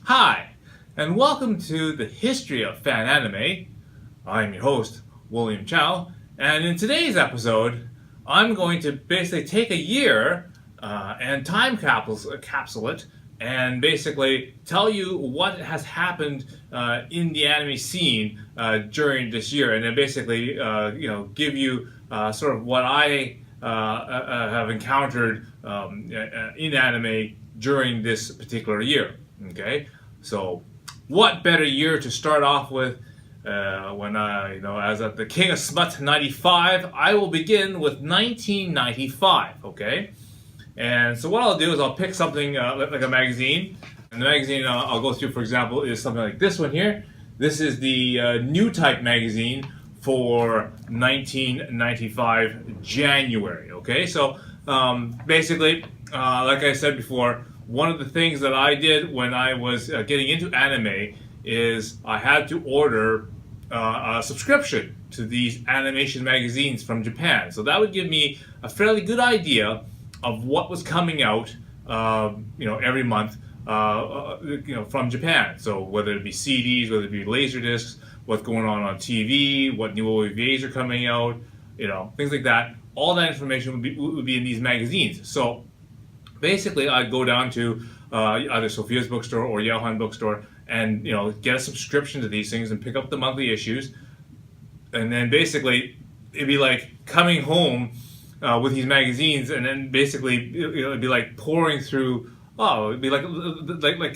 Hi, and welcome to the History of Fan Anime. I'm your host, William Chow, and in today's episode, I'm going to basically take a year and time capsule it and basically tell you what has happened in the anime scene during this year, and then basically give you sort of what I have encountered in anime during this particular year. Okay, so what better year to start off with? When as at the King of Smut 95, I will begin with 1995. Okay, and so what I'll do is I'll pick something like a magazine, and the magazine I'll go through, for example, is something like this one here. This is the Newtype magazine for 1995 January. Okay, so basically, like I said before, one of the things that I did when I was getting into anime is I had to order a subscription to these animation magazines from Japan. So that would give me a fairly good idea of what was coming out, every month, from Japan. So whether it be CDs, whether it be Laserdiscs, what's going on TV, what new OVAs are coming out, things like that. All that information would be in these magazines. So basically, I'd go down to either Sophia's bookstore or Yaohan bookstore and get a subscription to these things and pick up the monthly issues. And then basically, it'd be like coming home with these magazines, and then basically it'd be like pouring through. Oh, it'd be like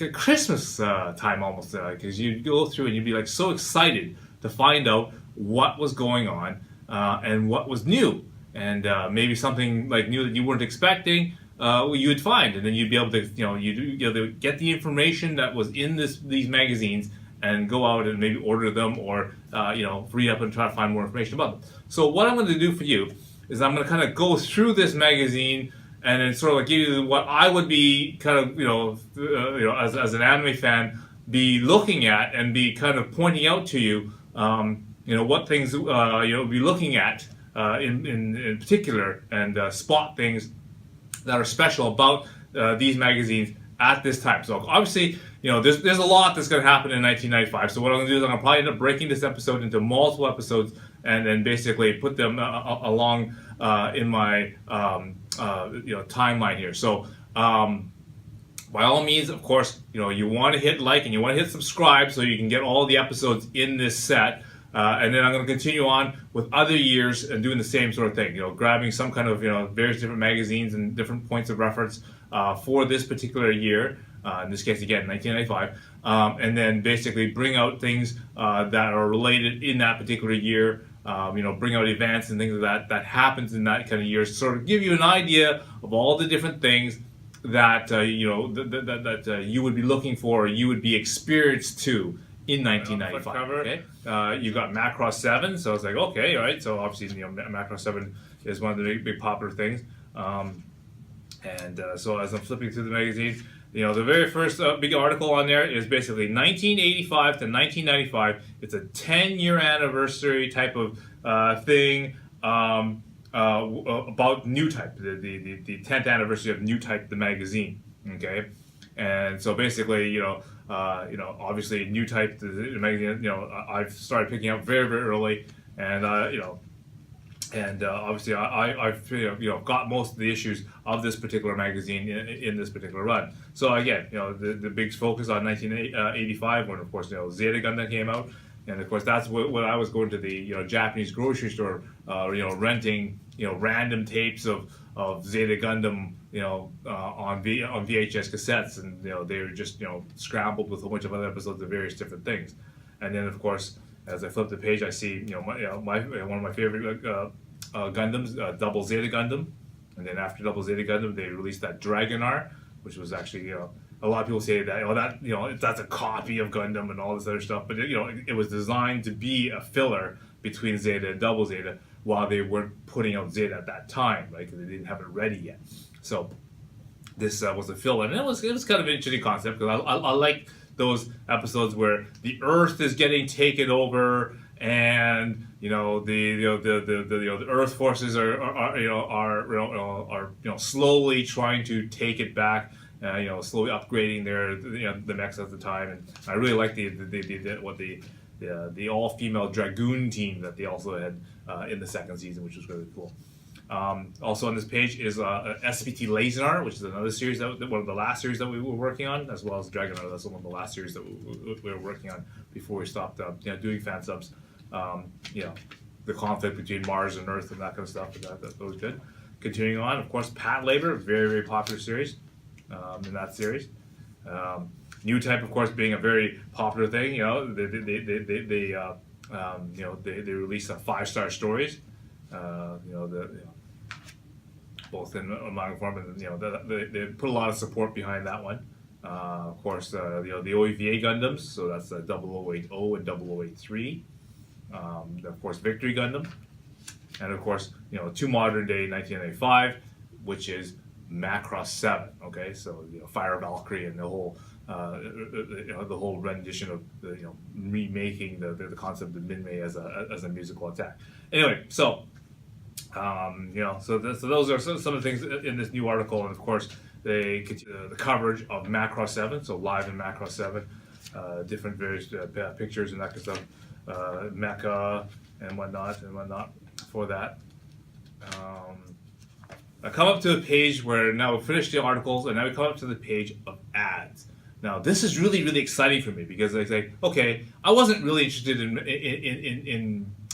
a Christmas time almost, because you'd go through and you'd be like so excited to find out what was going on and what was new, and maybe something like new that you weren't expecting. You would find, and then you'd be able to, you'd get the information that was in these magazines and go out and maybe order them, or read up and try to find more information about them. So what I'm going to do for you is I'm going to kind of go through this magazine and then sort of like give you what I would be kind of, as an anime fan, be looking at and be kind of pointing out to you, what things be looking at in particular, and spot things that are special about these magazines at this time. So obviously, there's a lot that's going to happen in 1995. So what I'm going to do is I'm going to probably end up breaking this episode into multiple episodes, and then basically put them along in my timeline here. So by all means, of course, you want to hit like and you want to hit subscribe so you can get all the episodes in this set. And then I'm going to continue on with other years and doing the same sort of thing, grabbing some kind of, various different magazines and different points of reference for this particular year, in this case, again, 1995, and then basically bring out things that are related in that particular year, bring out events and things like that happens in that kind of year, sort of give you an idea of all the different things that, you would be looking for, or you would be experienced to in 1995. Okay, you got Macross 7, so it's like, okay, all right. So obviously, Macross 7 is one of the big popular things. So as I'm flipping through the magazines, the very first big article on there is basically 1985 to 1995. It's a 10-year anniversary type of thing about Newtype, the 10th anniversary of Newtype, the magazine. Okay. And so basically, obviously Newtype, the magazine, I've started picking up very, very early, and obviously I've got most of the issues of this particular magazine in this particular run. So again, the big focus on 1985, when of course Zeta Gundam came out, and of course that's when I was going to the Japanese grocery store, renting random tapes of Zeta Gundam, on VHS cassettes, and they were just scrambled with a whole bunch of other episodes of various different things. And then of course, as I flip the page, I see one of my favorite Gundams, Double Zeta Gundam. And then after Double Zeta Gundam, they released that Dragonar, which was actually a lot of people say that that's a copy of Gundam and all this other stuff, but it was designed to be a filler between Zeta and Double Zeta, while they weren't putting out Zeta at that time, right? Because they didn't have it ready yet. So this was a filler, and it was kind of an interesting concept, because I like those episodes where the Earth is getting taken over, and the Earth forces are slowly trying to take it back, slowly upgrading the mechs at the time, and I really like the all-female dragoon team that they also had in the second season, which was really cool. Also on this page is SPT Lazenar, which is another series one of the last series that we were working on, as well as Dragonar. That's one of the last series that we were working on before we stopped doing fan subs. The conflict between Mars and Earth and that kind of stuff. That was good. Continuing on, of course, Pat Labor, very, very popular series in that series. Newtype, of course, being a very popular thing. They released 5-star stories. Both in manga form, and they put a lot of support behind that one. Of course, the OEVA Gundams, so that's 0080 and 0083. Of course, Victory Gundam, and of course, to modern day 1995, which is Macross 7. Okay, so Fire Valkyrie and the whole rendition of remaking the concept of Minmay as a musical attack. Anyway, so. So those are some of the things in this new article, and of course they continue the coverage of Macross 7, so live in Macross 7, different various pictures and that kind of stuff, mecha and whatnot for that. I come up to a page where now we've finished the articles, and now we come up to the page of ads. Now this is really, really exciting for me because I say, okay, I wasn't really interested in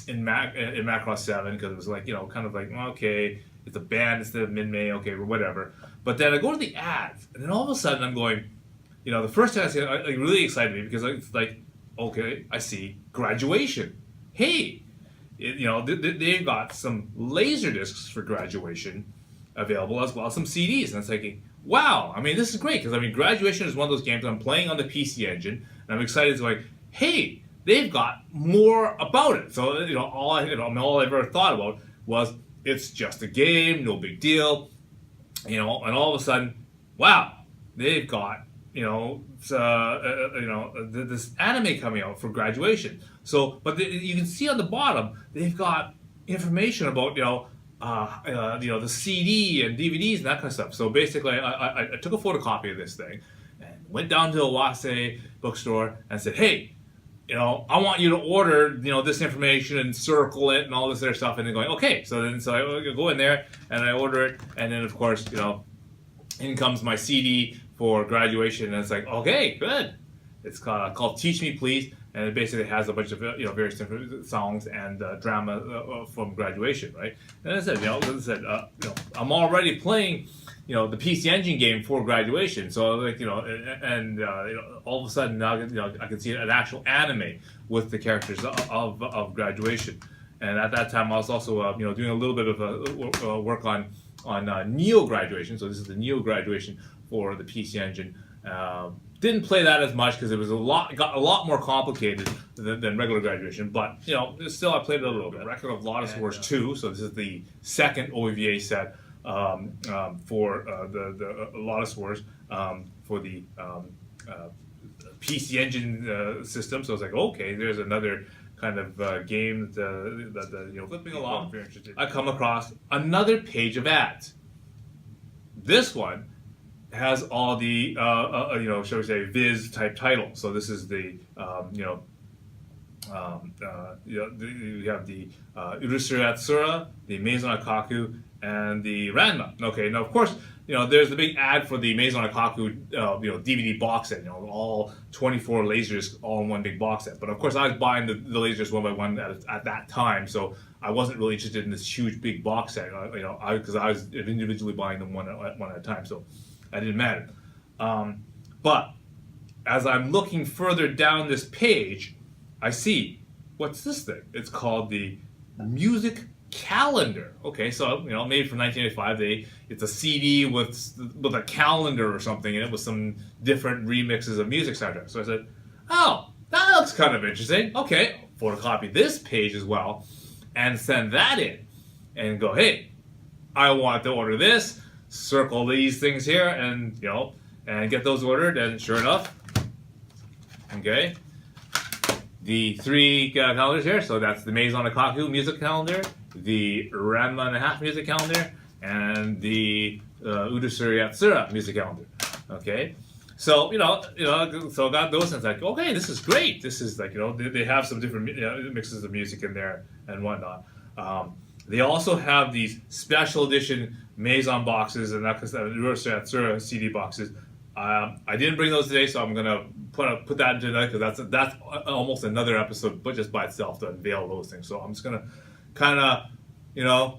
Macross 7 because it was kind of like, okay, it's a band instead of Minmay, okay, or whatever. But then I go to the ads, and then all of a sudden I'm going, the first thing I see, it really excited me because it's like, okay, I see Graduation. Hey, they've got some laser discs for Graduation available, as well as some CDs, and it's like, wow, I mean, this is great because Graduation is one of those games I'm playing on the PC Engine, and I'm excited to hey, they've got more about it. So all I ever thought about was it's just a game, no big deal, and all of a sudden, wow, they've got this anime coming out for Graduation. So, but you can see on the bottom they've got information about the CD and DVDs and that kind of stuff. So basically, I took a photocopy of this thing and went down to a Wase bookstore and said, hey, I want you to order, this information and circle it and all this other stuff. And then going, okay. So I go in there and I order it. And then, of course, in comes my CD for Graduation. And it's like, okay, good. It's called Teach Me Please. And it basically has a bunch of, various different songs and drama from Graduation, right? And as I said, I'm already playing, the PC Engine game for Graduation. So all of a sudden now, I can see an actual anime with the characters of Graduation. And at that time, I was also, doing a little bit of work on Neo Graduation. So this is the Neo Graduation for the PC Engine. Didn't play that as much because it was got a lot more complicated than regular Graduation, but still I played it a little bit. Record of Lotus Wars 2, so this is the second OVA set for the Lotus Wars for the PC Engine system. So I was like, okay, there's another kind of game that flipping along. Very interested. I come across another page of ads. This one has all the shall we say Viz type titles. So this is the you have the Urusei Yatsura, the Maison Akaku, and the Ranma. Okay, now of course there's the big ad for the Maison Akaku DVD box set. All 24 lasers all in one big box set. But of course I was buying the lasers one by one at that time, so I wasn't really interested in this huge big box set. Because I was individually buying them one at a time. So. That didn't matter. But as I'm looking further down this page, I see, what's this thing? It's called the Music Calendar. Okay, so made from 1985. It's a CD with a calendar or something in it with some different remixes of music soundtracks. So I said, oh, that looks kind of interesting. Okay, photocopy this page as well and send that in and go, hey, I want to order this. Circle these things here and and get those ordered, and sure enough, okay, the 3 calendars here. So that's the Maison Akaku music calendar, the Ranma and a Half music calendar, and the Urusei Yatsura music calendar. Okay, so so I got those things like, okay, this is great. This is like, they have some different mixes of music in there and whatnot. They also have these special edition Maison boxes and that Sura CD boxes. I didn't bring those today, so I'm gonna put that into another, because that's almost another episode, but just by itself, to unveil those things. So I'm just gonna kind of,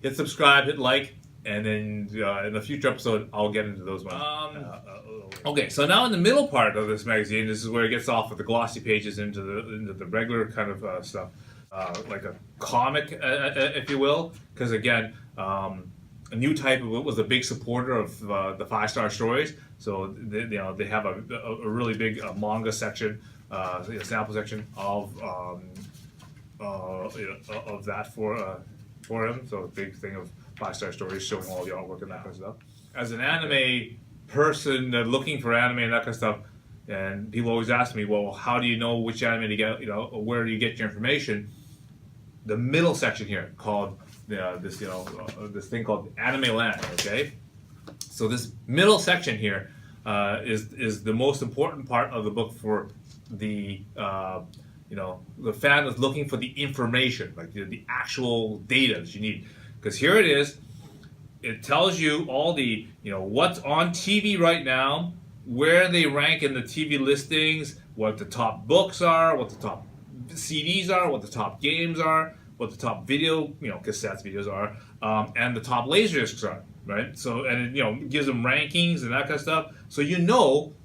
hit subscribe, hit like, and then in a future episode I'll get into those ones. Okay, so now in the middle part of this magazine, this is where it gets off with the glossy pages into the regular kind of stuff, like a comic, if you will, because again. Newtype was a big supporter of the 5-star stories, so they have a really big manga section, sample section of that for him. So a big thing of 5-star stories showing all the artwork and that kind of stuff. As an anime person looking for anime and that kind of stuff, and people always ask me, well, how do you know which anime to get? Where do you get your information? The middle section here called. This thing called Anime Land. Okay, so this middle section here is the most important part of the book for the the fan that's looking for the information, like the actual data that you need. Because here it is. It tells you all the what's on TV right now, where they rank in the TV listings, what the top books are, what the top CDs are, what the top games are, what the top cassettes videos are, and the top laserdiscs are, right? So, and it gives them rankings and that kind of stuff, so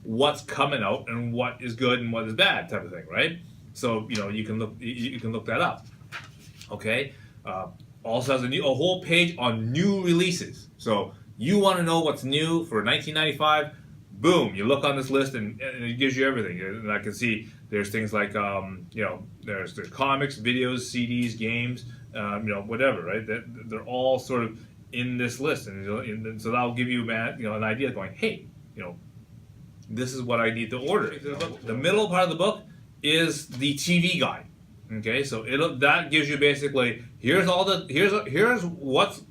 what's coming out and what is good and what is bad, type of thing, right? So you can look that up. Okay, also has a whole page on new releases. So you want to know what's new for 1995. Boom! You look on this list and it gives you everything. And I can see there's things like there's comics, videos, CDs, games, whatever, right? They're all sort of in this list, and so that'll give you an idea, going, hey, this is what I need to order. The middle part of the book is the TV guide. Okay, so that gives you basically here's what's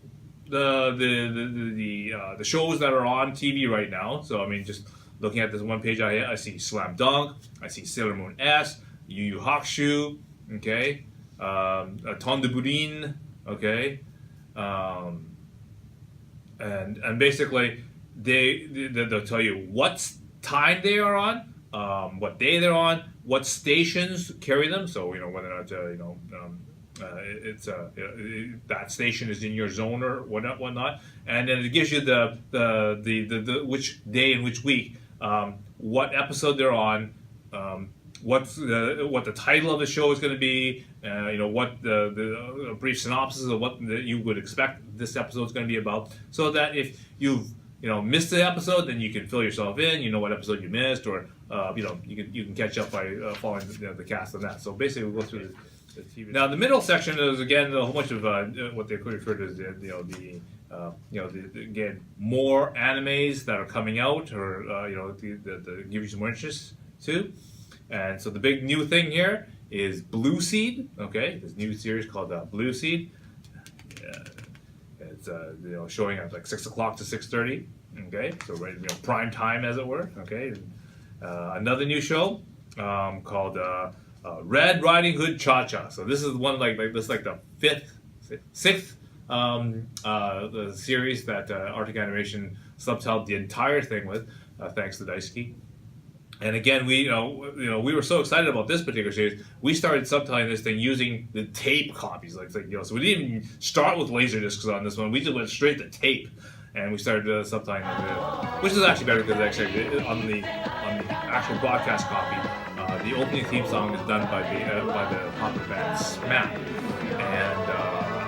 the shows that are on TV right now. So I mean, just looking at this one page, I see Slam Dunk, I see Sailor Moon S, Yu Yu Hakusho, okay, Ton de Burin, okay, and basically they'll tell you what time they are on, what day they're on, what stations carry them. So whether or not that station is in your zone or whatnot, and then it gives you the which day and which week, what episode they're on, what the title of the show is going to be, what the brief synopsis of what you would expect this episode is going to be about, so that if you've missed the episode, then you can fill yourself in. What episode you missed, or you can catch up by following the cast on that. So basically, we'll go through the TV. Now, the middle section is again a whole bunch of what they could refer to as again more animes that are coming out, or that give you some more interest too. And so the big new thing here is Blue Seed. Okay, this new series called Blue Seed. It's showing at like 6 o'clock to 6:30. Okay, so right, prime time, as it were. Okay, another new show called Red Riding Hood Cha Cha. So this is one like this, like the sixth the series that Arctic Animation subtitled the entire thing with, thanks to Daisuke. And again, we were so excited about this particular series, we started subtitling this thing using the tape copies. So we didn't even start with Laserdiscs on this one. We just went straight to tape, and we started subtitling it, which is actually better, because actually on the actual broadcast copy, the opening theme song is done by the popular band Smack, and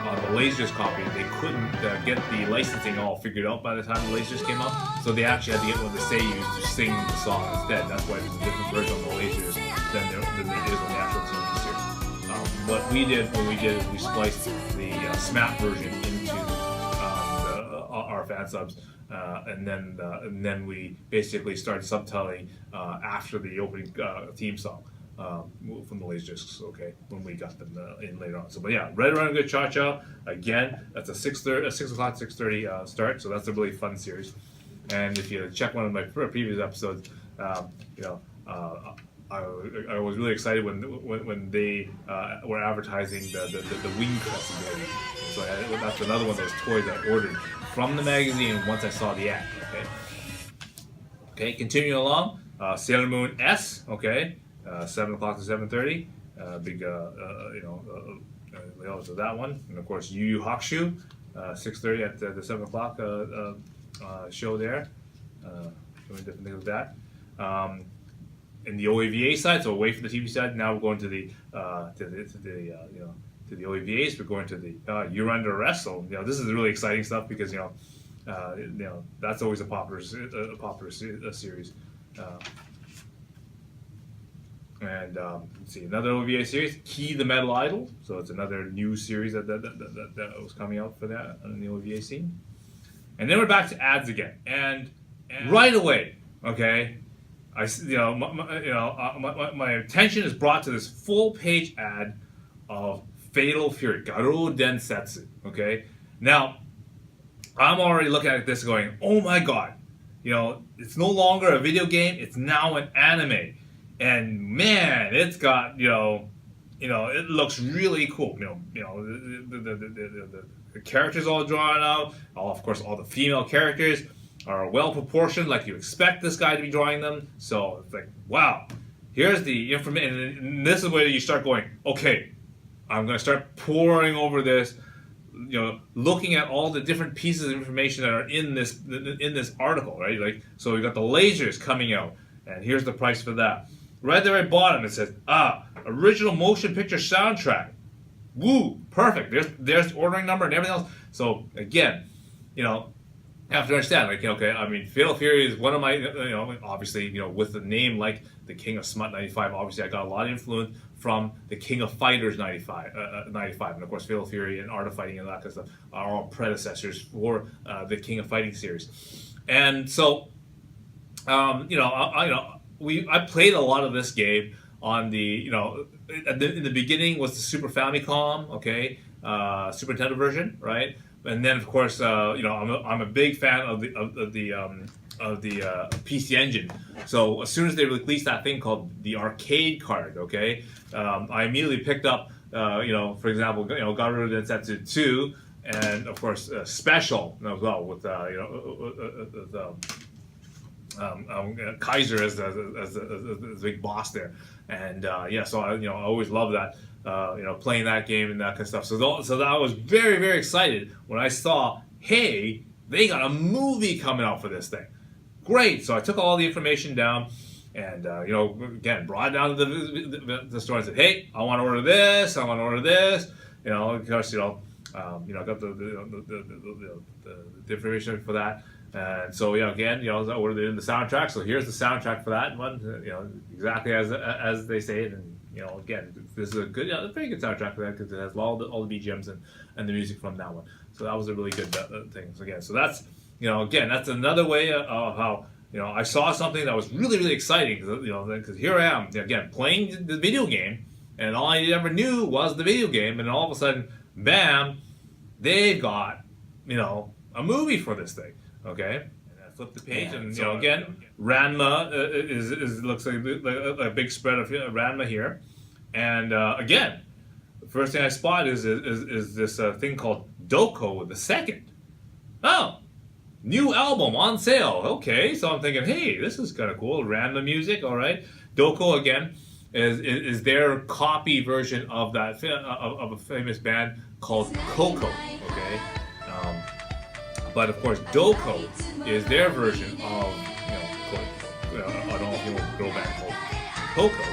on the Laserdisc copy, they couldn't get the licensing all figured out by the time the Laserdisc came out, so they actually had to get one of the seiyus to sing the song instead. That's why there's a different version on the Laserdisc than there is on the actual TV series. What we did when we did is we spliced the SMAP version into our fan subs, and then we basically started subtitling after the opening theme song from the Laserdiscs. Okay, when we got them in later on. So, but yeah, Red Riding Hood Cha Cha, again, that's a 6 o'clock 6:30 start. So that's a really fun series. And if you check one of my previous episodes, you know, I was really excited when they were advertising the wing crest ability. So that's another one of those toys I ordered from the magazine once I saw the ad. Okay, continuing along, Sailor Moon S. Okay, 7 o'clock to 7:30. Big layout of that one, and of course Yu Yu Hakusho, 6:30 at the 7 o'clock show there. Doing different things with that. In the OAVA side, so away from the TV side, now we're going to the to the OAVAs. We're going to the You're Under Arrest. So this is really exciting stuff because that's always a popular series. And let's see, another OVA series, Key the Metal Idol. So it's another new series that was coming out for that on the OVA scene. And then we're back to ads again, and right away, okay, my attention is brought to this full-page ad of Fatal Fury, Garou Densetsu. Okay, now I'm already looking at this going, oh my god, it's no longer a video game; it's now an anime. And man, it's got it looks really cool. The characters all drawn out. Of course, all the female characters are well proportioned, like you expect this guy to be drawing them. So it's like, wow, here's the information. And this is where you start going, okay, I'm going to start pouring over this. Looking at all the different pieces of information that are in this article, right? Like, so we got the lasers coming out, and here's the price for that. Right at the very bottom, it says, original motion picture soundtrack. Woo, perfect. There's the ordering number and everything else. So again, you have to understand, like, okay, I mean, Fatal Fury is one of my, obviously, with the name like the King of Smut 95, obviously I got a lot of influence from the King of Fighters 95, and of course Fatal Fury and Art of Fighting and that kind of stuff are all predecessors for the King of Fighting series. And so, I played a lot of this game on the, in the beginning was the Super Famicom, okay, Super Nintendo version, right? And then of course, I'm a big fan of the PC Engine. So as soon as they released that thing called the arcade card, okay, I immediately picked up, for example, Garou Densetsu 2, and of course Special as well with Kaiser as the big boss there, and so I always love that playing that game and that kind of stuff. So I was very, very excited when I saw, hey, they got a movie coming out for this thing. Great! So I took all the information down, and again brought it down to the store and said, hey, I want to order this. I want to order this. Of course, I got the information for that. And so again, I ordered it in the soundtrack. So here's the soundtrack for that one. Exactly as they say it. And again, this is a very good soundtrack for that because it has all the BGMs and the music from that one. So that was a really good thing. So again, so that's again, that's another way of how I saw something that was really, really exciting because here I am again playing the video game, and all I ever knew was the video game, and all of a sudden, bam, they've got a movie for this thing. Okay, and I flip the page, and again, Ranma looks like a big spread of Ranma here, and again, the first thing I spot is this thing called Doko the Second. Oh, new album on sale. Okay, so I'm thinking, hey, this is kind of cool. Ranma music, all right. Doko again is their copy version of that of a famous band called Coco. Okay. But of course, Doko is their version of, I don't know if you know a girl band called Coco.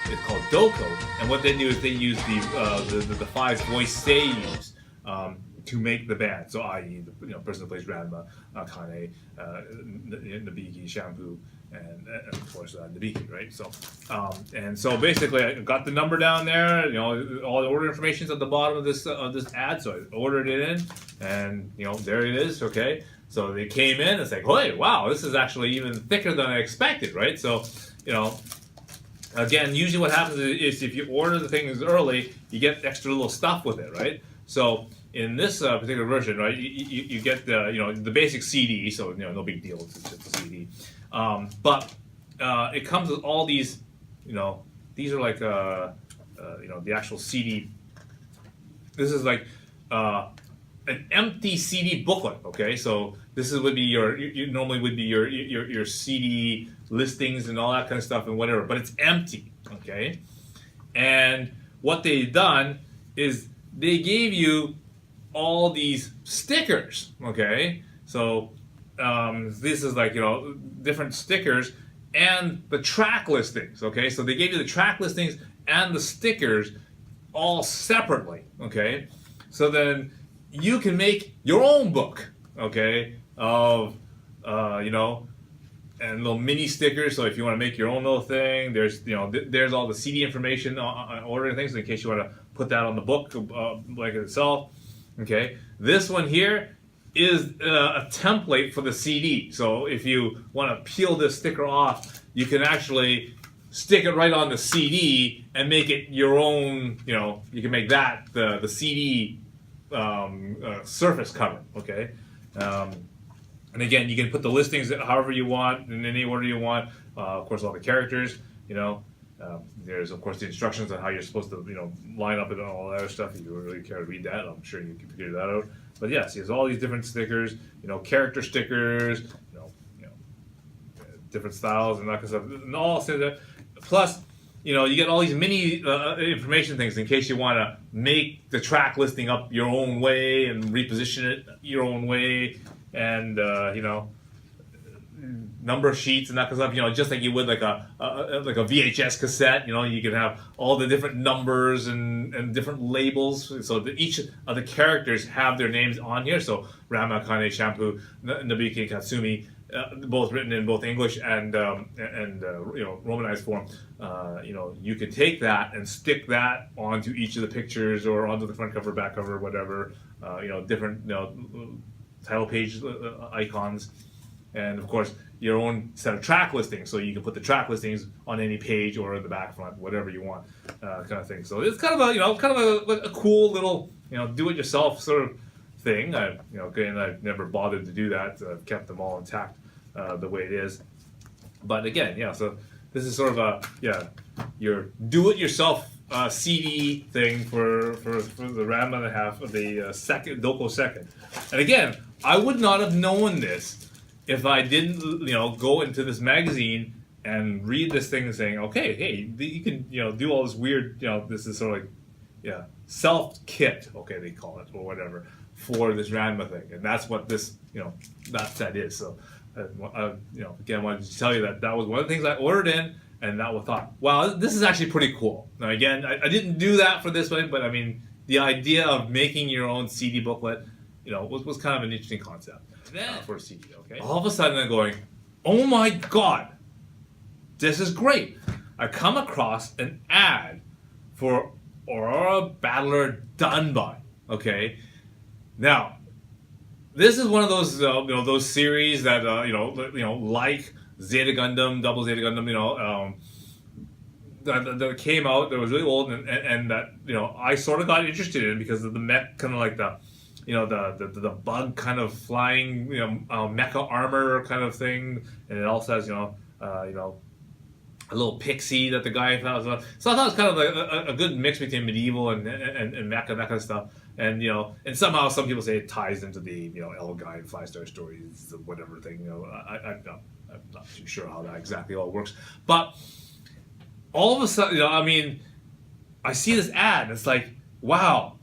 It's called Doko, and what they do is they use the 5 voice seiyus to make the band. So, i.e., the person who plays Ranma, Kane, Nabiki, Shampoo, and of course Nabiki, right? So, and so basically, I got the number down there. All the order information is at the bottom of this ad. So I ordered it in, and there it is. Okay, so they came in. It's like, hey, wow, this is actually even thicker than I expected, right? So, again, usually what happens is if you order the things early, you get extra little stuff with it, right? So in this particular version, right, you get the basic CD, so no big deal, it's just a CD. But it comes with all these, these are like the actual CD. This is like an empty CD booklet. Okay, so this would be you normally would be your CD listings and all that kind of stuff and whatever, but it's empty. Okay, and what they've done is they gave you all these stickers. Okay, so this is like different stickers and the track listings. Okay, so they gave you the track listings and the stickers all separately. Okay, so then you can make your own book. Okay, of and little mini stickers. So if you want to make your own little thing, there's there's all the CD information on ordering things in case you want to put that on the book like itself. Okay, this one here is a template for the CD. So if you want to peel this sticker off, you can actually stick it right on the CD and make it your own. You can make that the CD surface cover. Okay. And again, you can put the listings however you want, in any order you want. Of course, all the characters, there's, of course, the instructions on how you're supposed to, line up and all that other stuff. If you really care to read that, I'm sure you can figure that out. But yes, there's all these different stickers, character stickers, different styles and that kind of stuff. And all that. Plus, you get all these mini information things in case you want to make the track listing up your own way and reposition it your own way. And number sheets and that kind of stuff, just like you would like a VHS cassette. You can have all the different numbers and different labels, so that each of the characters have their names on here. So Rama, Kane, Shampoo, Nobiki, Katsumi, both written in both English and romanized form. You could take that and stick that onto each of the pictures or onto the front cover, back cover, whatever. Different title page icons, and of course your own set of track listings, so you can put the track listings on any page or in the back, front, whatever you want, kind of thing. So it's kind of a cool little do-it-yourself sort of thing. Again, I've never bothered to do that. I've kept them all intact the way it is. But again, so this is sort of your do-it-yourself CD thing for the RAM and a half of the second Doko second. And again, I would not have known this if I didn't go into this magazine and read this thing and saying, okay, hey, you can do all this weird this is sort of like self kit, okay, they call it, or whatever, for this Ranma thing. And that's what this that set is. So again, I wanted to tell you that was one of the things I ordered in. And that was thought, wow, this is actually pretty cool. Now, again, I didn't do that for this one, but I mean, the idea of making your own CD booklet, was kind of an interesting concept for a CD. Okay. All of a sudden, I'm going, oh my god, this is great. I come across an ad for Aurora Battler Dunby. Okay. Now, this is one of those those series that like Zeta Gundam, Double Zeta Gundam, that came out that was really old and that I sort of got interested in because of the mech, kind of like the bug kind of flying mecha armor kind of thing, and it also has a little pixie that the guy found. So I thought it was kind of like a good mix between medieval and mecha, that kind of stuff. And and somehow some people say it ties into the L Guy and Fly Star Stories, whatever thing. I'm not too sure how that exactly all works. But all of a sudden, I see this ad, and it's like, wow,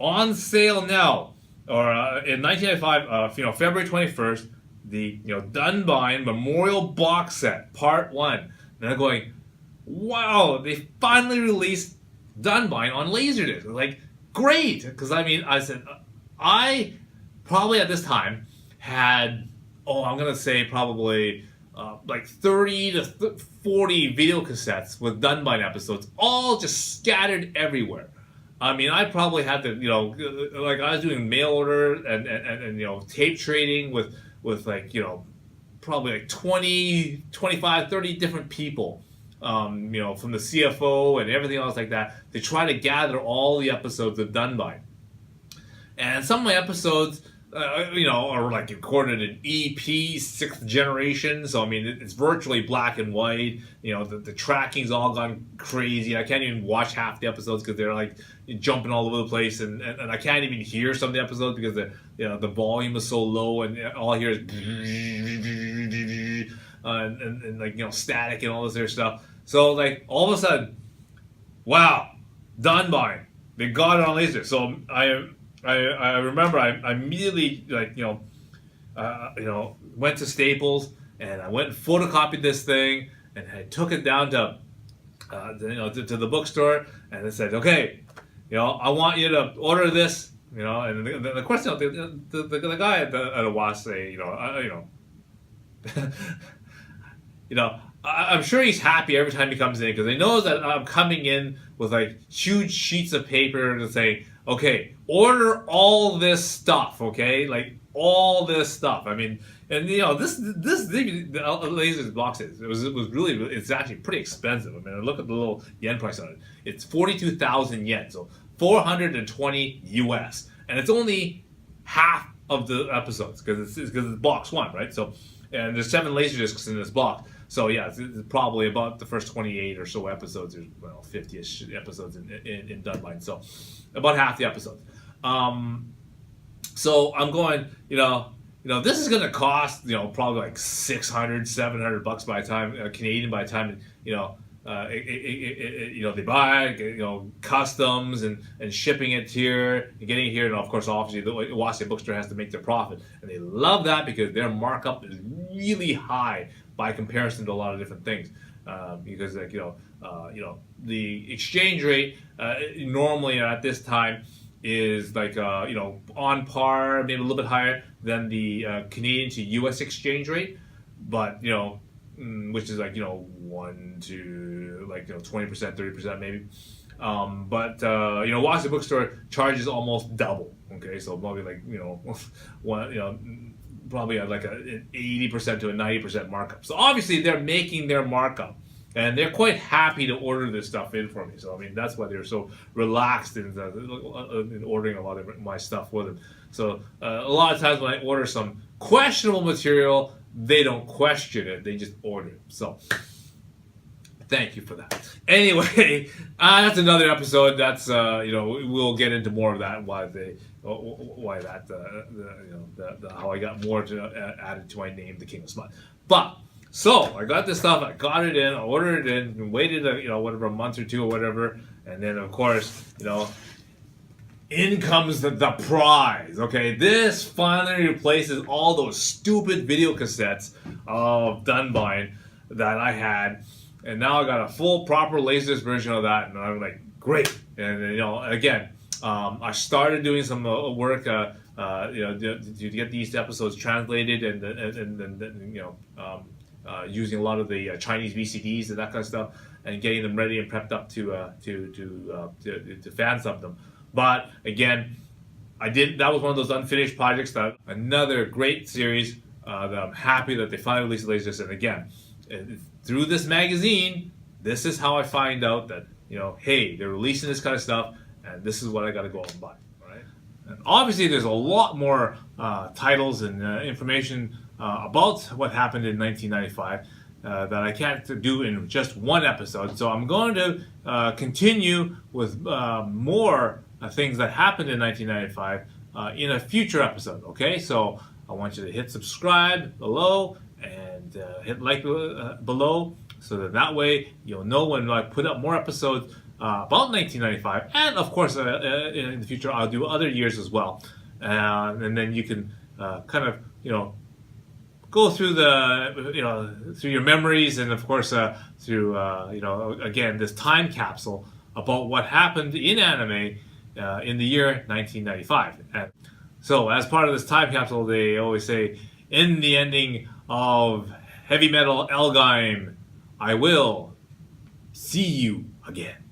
on sale now, or in 1995, February 21st, the Dunbine Memorial Box Set Part 1. And I'm going, wow, they finally released Dunbine on Laserdisc. Like, great, because I said, I probably at this time had, I'm going to say probably like 30 to 40 video cassettes with Dunbine episodes, all just scattered everywhere. I probably had to, like I was doing mail order and tape trading with like, probably like 20, 25, 30 different people, from the CFO and everything else like that, to try to gather all the episodes of Dunbine. And some of my episodes, are like recorded in EP 6th generation. So I mean, it's virtually black and white. The tracking's all gone crazy. I can't even watch half the episodes because they're like jumping all over the place, and I can't even hear some of the episodes because the volume is so low, and all I hear is and like static and all this other stuff. So like all of a sudden, wow, done by. They got it on laser. So I remember I immediately went to Staples and I went and photocopied this thing and I took it down to to the bookstore and I said, okay, I want you to order this, and of course the guy at the WAS say, I'm sure he's happy every time he comes in because he knows that I'm coming in with like huge sheets of paper to say, okay, order all this stuff, okay, like all this stuff. I mean, and this the lasers boxes. It was really it's actually pretty expensive. I mean, look at the little yen price on it. It's 42,000 yen, so 420 US, and it's only half of the episodes because it's box one, right? So, and there's 7 laser discs in this box. So yeah, it's probably about the first 28 or so episodes. There's 50ish episodes in Dunbind, so about half the episodes. So I'm going, this is going to cost, probably like $600-700 by the time Canadian by the time they buy it, customs and shipping it here and getting it here, and of course obviously the Wasia bookstore has to make their profit, and they love that because their markup is really high by comparison to a lot of different things, because the exchange rate normally at this time is like on par, maybe a little bit higher than the Canadian to U.S. exchange rate, but which is like 1 to like 20%, 30% maybe. But Wasia bookstore charges almost double. Okay, so probably like probably like an 80% to a 90% markup. So obviously they're making their markup, and they're quite happy to order this stuff in for me. So I mean that's why they're so relaxed in ordering a lot of my stuff for them. So a lot of times when I order some questionable material, they don't question it; they just order it. So thank you for that. Anyway, that's another episode. That's we'll get into more of that. How I got more added to my name, the King of Smut. But so I got this stuff. I got it in. I ordered it in. And waited a month or two or whatever, and then of course in comes the prize. Okay, this finally replaces all those stupid video cassettes of Dunbind that I had. And now I got a full, proper Laserdisc version of that, and I'm like, great. And again, I started doing some work, to get these episodes translated, and using a lot of the Chinese VCDs and that kind of stuff, and getting them ready and prepped up to fan sub them. But again, that was one of those unfinished projects. That another great series that I'm happy that they finally released Laserdisc. And again, through this magazine, this is how I find out that, hey, they're releasing this kind of stuff, and this is what I got to go out and buy. All right? And obviously, there's a lot more titles and information about what happened in 1995 that I can't do in just one episode. So I'm going to continue with more things that happened in 1995 in a future episode. Okay, so I want you to hit subscribe below and hit like below, so that way you'll know when I put up more episodes about 1995, and of course in the future I'll do other years as well, and then you can kind of go through through your memories, and of course through again this time capsule about what happened in anime in the year 1995. And so as part of this time capsule, they always say, in the ending of Heavy Metal Elgime, I will see you again.